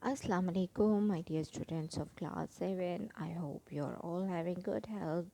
Assalamu alaikum, my dear students of class 7. I hope you're all having good health.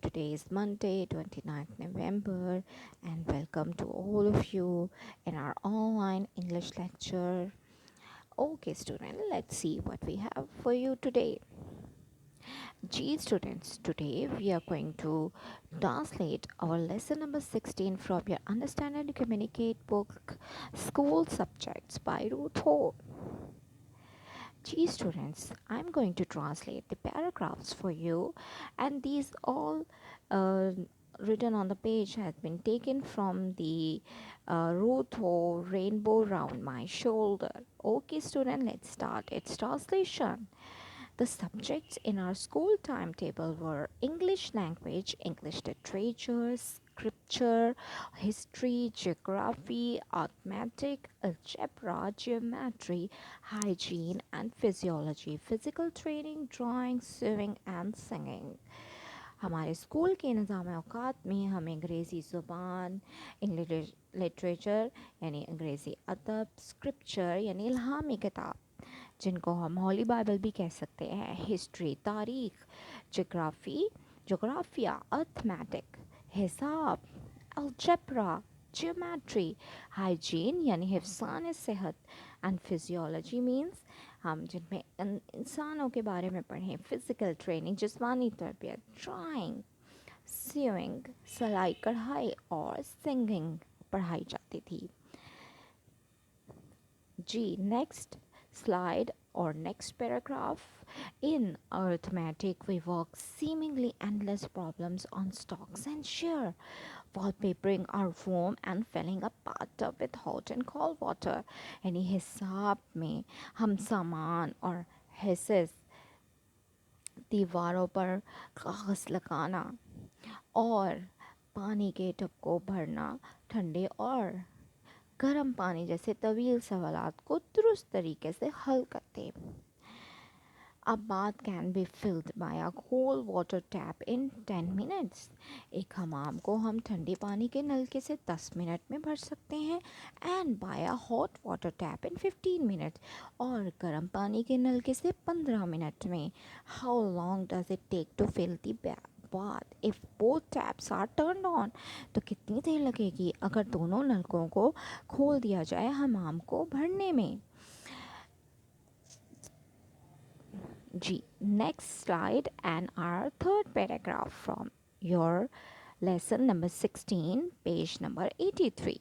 Today is Monday, 29th November, and welcome to all of you in our online English lecture. Okay, student, let's see what we have for you today. Students, today we are going to translate our lesson number 16 from your Understand and Communicate book, School Subjects by Ruth Ho. Students, I'm going to translate the paragraphs for you, and these all uh, written on the page has been taken from the Rotho Rainbow Round My Shoulder. Okay, student, let's start its translation. The subjects in our school timetable were English language, English literature, scripture, history, geography, arithmetic, algebra, geometry, hygiene and physiology, physical training, drawing, swimming and singing. हमारे school के निज़ाम औक़ात में हम अंग्रेज़ी ज़ुबान, English literature यानी अंग्रेज़ी अदब, स्क्रिप्चर यानी इल्हामी किताब, जिनको हम हॉली बाइबल भी कह सकते हैं, हिस्ट्री तारीख, जोग्राफिया, अर्थमेटिक हिसाब, अलजेब्रा, जियोमेट्री, हाइजीन यानी हिफ्ज़ान सेहत एंड फिजियोलॉजी मीन्स हम जिनमें इंसानों के बारे में पढ़ें, फिज़िकल ट्रेनिंग जिस्मानी तरबियत, ड्राइंग, स्विमिंग सिलाई कढ़ाई और सिंगिंग पढ़ाई जाती थी. Next slide or next paragraph. In arithmetic, we work seemingly endless problems on stocks and share, wallpapering our room and filling a bathtub with hot and cold water. यानी हिसाब में हम सामान और हिस्सेस दीवारों पर कागज़ लगाना और पानी के टब को भरना, ठंडे और गर्म पानी जैसे तवील सवालात को दुरुस्त तरीके से हल करते. A bath can be filled by a cold water tap in 10 minutes. एक हमाम को हम ठंडे पानी के नलके से 10 मिनट में भर सकते हैं. And by a hot water tap in 15 minutes. और गर्म पानी के नलके से 15 मिनट में. How long does it take to fill the bath if both taps are turned on? तो कितनी देर लगेगी अगर दोनों नलकों को खोल दिया जाए हमाम को भरने में. Next slide and our third paragraph from your lesson number 16, page number 83.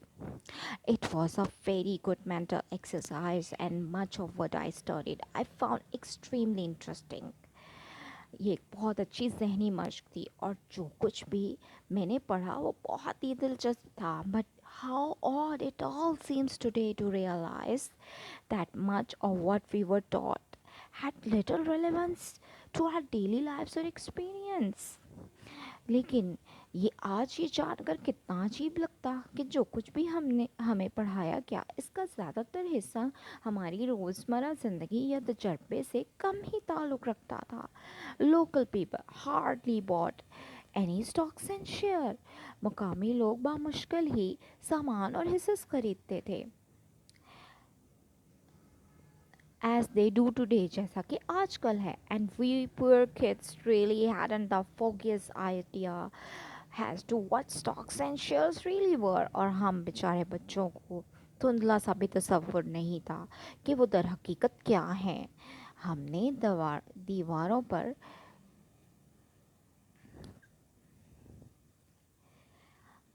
It was a very good mental exercise and much of what I studied I found extremely interesting. ये एक बहुत अच्छी जहनी मशक थी और जो कुछ भी मैंने पढ़ा वो बहुत ही दिलचस्प था. But how odd it all seems today to realize that much of what we were taught had little relevance to our daily lives or experience. लेकिन ये जानकर कितना अजीब लगता कि जो कुछ भी हमें पढ़ाया गया इसका ज़्यादातर हिस्सा हमारी रोज़मर्रा ज़िंदगी या तजर्बे से कम ही ताल्लुक़ रखता था. Local people hardly bought any stocks and share. मुकामी लोग बामुश्किल ही सामान और हिस्से खरीदते थे as they do today, जैसा कि आजकल है. And we poor kids really hadn't the foggiest idea as to what stocks and shares really were. और हम बेचारे बच्चों को धुंधला सा भी तसव्वुर नहीं था कि वो दर हकीकत क्या हैं. हमने दीवारों पर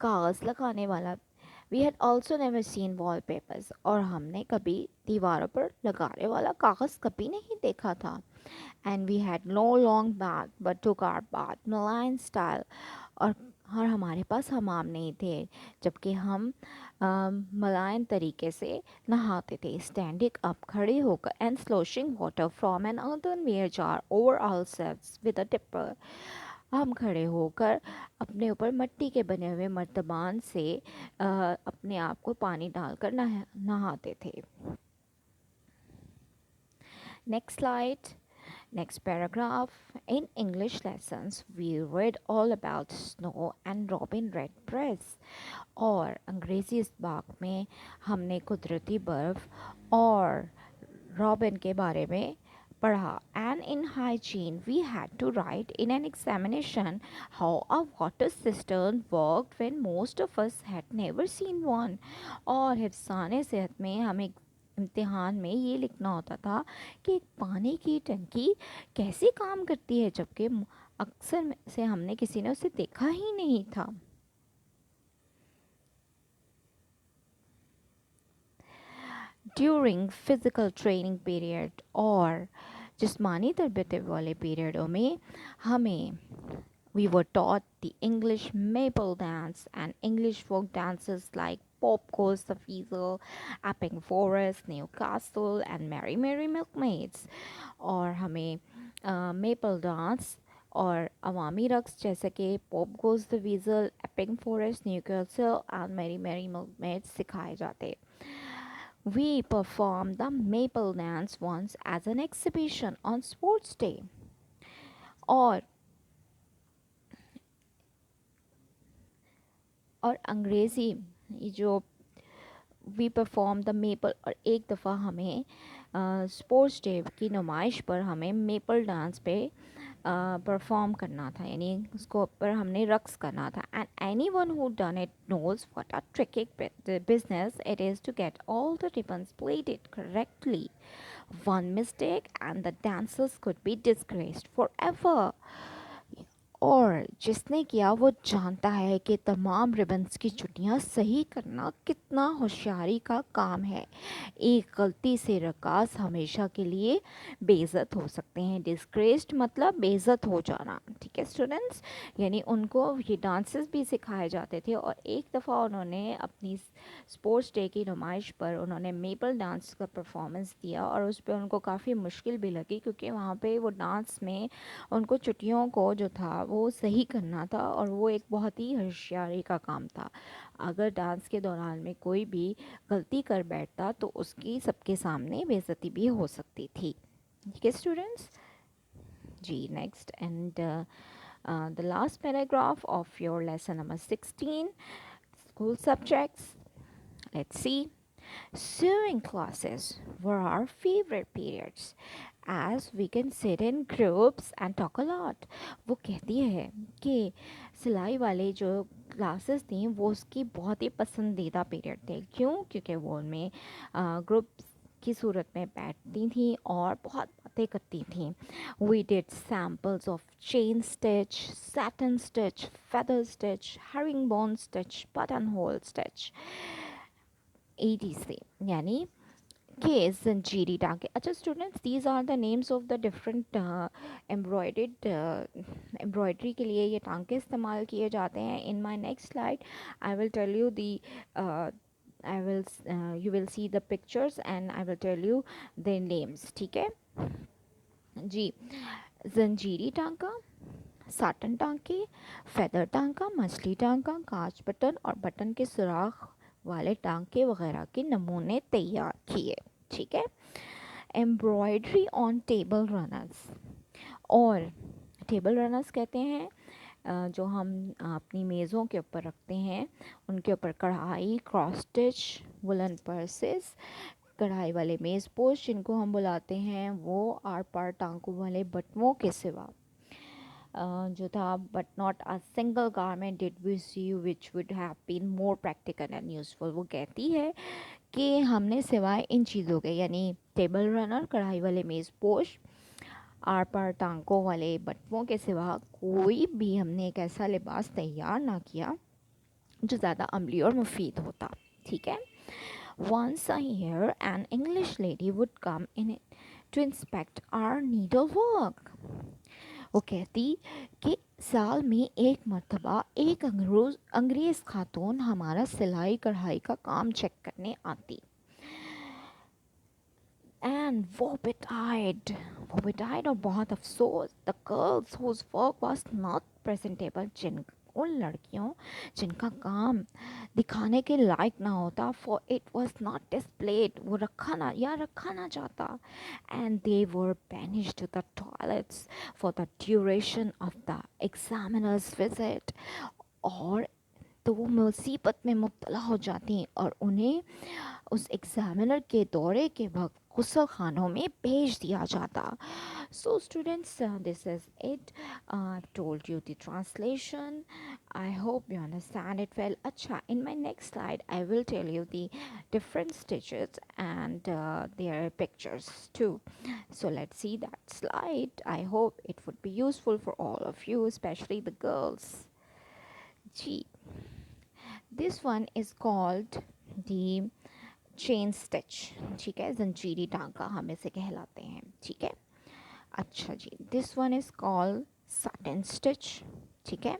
कागज़ लगाने वाला We had also never seen wallpapers. और हमने कभी दीवारों पर लगाने वाला कागज़ कभी नहीं देखा था. And we had no long bath but took our bath Malayan style. और हमारे पास हमाम नहीं थे जबकि हम मलायन तरीके से नहाते थे. Standing up खड़े होकर and sloshing water from an earthenware jar over ourselves with a dipper. हम खड़े होकर अपने ऊपर मिट्टी के बने हुए मर्तबान से अपने आप को पानी डालकर नहाते थे. Next slide. Next paragraph. In English lessons, we read all about snow and robin redbreast. और अंग्रेज़ी इस बाग में हमने कुदरती बर्फ़ और रॉबिन के बारे में पढ़ा. And in hygiene we had to write in an examination how a water cistern worked when most of us had never seen one. और हिफ्ज़ाने सेहत में हमें इम्तिहान में ये लिखना होता था कि एक पानी की टंकी कैसे काम करती है, जबकि अक्सर से हमने किसी ने उसे देखा ही नहीं था. ड्यूरिंग फिज़िकल ट्रेनिंग पीरियड और जिस्मानी तरबियत वाले पीरियडों में हमें we were taught the English maple dance and English folk dances like Pop Goes the Weasel, Epping Forest, Newcastle and Merry Merry Milkmaids. और हमें मेपल डांस और अवामी रक्स जैसे कि pop goes the weasel, Epping forest, Newcastle and Mary Mary milkmaids सिखाए जाते. We performed the maple dance once as an exhibition on sports day. और अंग्रेज़ी ये जो वी परफॉर्म द मेपल, और एक दफ़ा हमें स्पोर्ट्स डे की नुमाइश पर हमें मेपल डांस पे परफॉर्म करना था, यानी उसको पर हमने रक्स करना था. And anyone who done it knows what a tricky business it is to get all the ribbons plaited correctly. One mistake and the dancers could be disgraced for ever. और जिसने किया वो जानता है कि तमाम रिबन्स की चुटियाँ सही करना कितना होशियारी का काम है. एक गलती से रकास हमेशा के लिए बेइज्जत हो सकते हैं. डिस्ग्रेस्ड मतलब बेइज्जत हो जाना. ठीक है स्टूडेंट्स, यानी उनको ये डांसेस भी सिखाए जाते थे. और एक दफ़ा उन्होंने अपनी स्पोर्ट्स डे की नुमाइश पर उन्होंने मेपल डांस का परफॉर्मेंस दिया, और उस पर उनको काफ़ी मुश्किल भी लगी, क्योंकि वहाँ पे वो डांस में उनको चुटियों को जो था वो सही करना था, और वो एक बहुत ही होशियारी का काम था. अगर डांस के दौरान में कोई भी गलती कर बैठता तो उसकी सबके सामने बेइज्जती भी हो सकती थी. ठीक है students ji. Next and the last paragraph of your lesson number 16, school subjects. Let's see. Sewing classes were our favorite periods as we can sit in groups and talk a lot. वो कहती है कि सिलाई वाले जो क्लासेस थी वो उसकी बहुत ही पसंदीदा पीरियड थे. क्यों? क्योंकि वो उनमें ग्रुप्स की सूरत में बैठती थी और बहुत बातें करती थी. We did samples of chain stitch, satin stitch, feather stitch, herringbone stitch, buttonhole stitch, etc. यानी कि जंजीरी टाँके. अच्छा students, these are the names of the different embroidery के लिए ये टाँके इस्तेमाल किए जाते हैं. In my next slide I will tell you the you will see the pictures and I will tell you their names. ठीक है जी. जंजीरी टाँका, साटन टाँके, फेदर टाँका, मछली टाँका, कांच बटन और बटन के सुराख वाले टाँके वगैरह के नमूने तैयार किए. ठीक है. Embroidery on table runners. और टेबल रनर्स कहते हैं जो हम अपनी मेज़ों के ऊपर रखते हैं, उनके ऊपर कढ़ाई, क्रॉस स्टिच, वुलन पर्सेस, कढ़ाई वाले मेज़ पोस्ट जिनको हम बुलाते हैं, वो आर पार टांकों वाले बटवों के सिवा जो था. But not a single garment did we see which would have been more practical and useful. वो कहती है कि हमने सिवाय इन चीज़ों के, यानी टेबल रनर, कढ़ाई वाले मेज़ पोश, आर पार टांकों वाले बटवों के सिवा कोई भी हमने एक ऐसा लिबास तैयार ना किया जो ज़्यादा अमली और मुफीद होता. ठीक है. Once a year an English lady would come in to inspect our needlework. वो कहती कि साल में एक मर्तबा एक अंग्रेज़ खातून हमारा सिलाई कढ़ाई का काम चेक करने आती. And wobbit-eyed और बहुत अफसोस, the girls whose work was not presentable, उन लड़कियों जिनका काम दिखाने के लायक ना होता, for it was not displayed, वो रखा ना जाता. And they were banished to the toilets for the duration of the examiner's visit. और तो वो मुसीबत में मुब्तला हो जाती हैं और उन्हें उस एग्जामिनर के दौरे के वक्त गुसल खानों में भेज दिया जाता. So students, this is it. I've told you the translation. I hope you understand it well. Acha, in my next slide, I will tell you the different stitches and their pictures too. So let's see that slide. I hope it would be useful for all of you, especially the girls. G. This one is called the chain stitch. ठीक है, जंजीरी टांका हम इसे कहलाते हैं. ठीक है, अच्छा जी. This one is called satin stitch. ठीक है,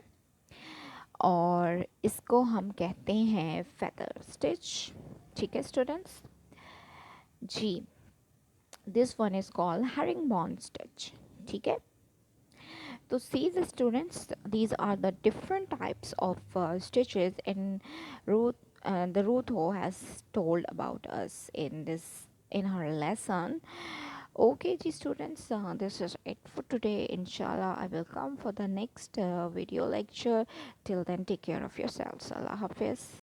और इसको हम कहते हैं फेदर स्टिच. ठीक है students ji. This one is called herringbone stitch. ठीक है, तो see the students, these are the different types of stitches in Ruth. The Ruth Ho has told about us in her lesson. Okay, ji students, this is it for today. Inshallah, I will come for the next video lecture. Till then, take care of yourselves. Allah Hafiz.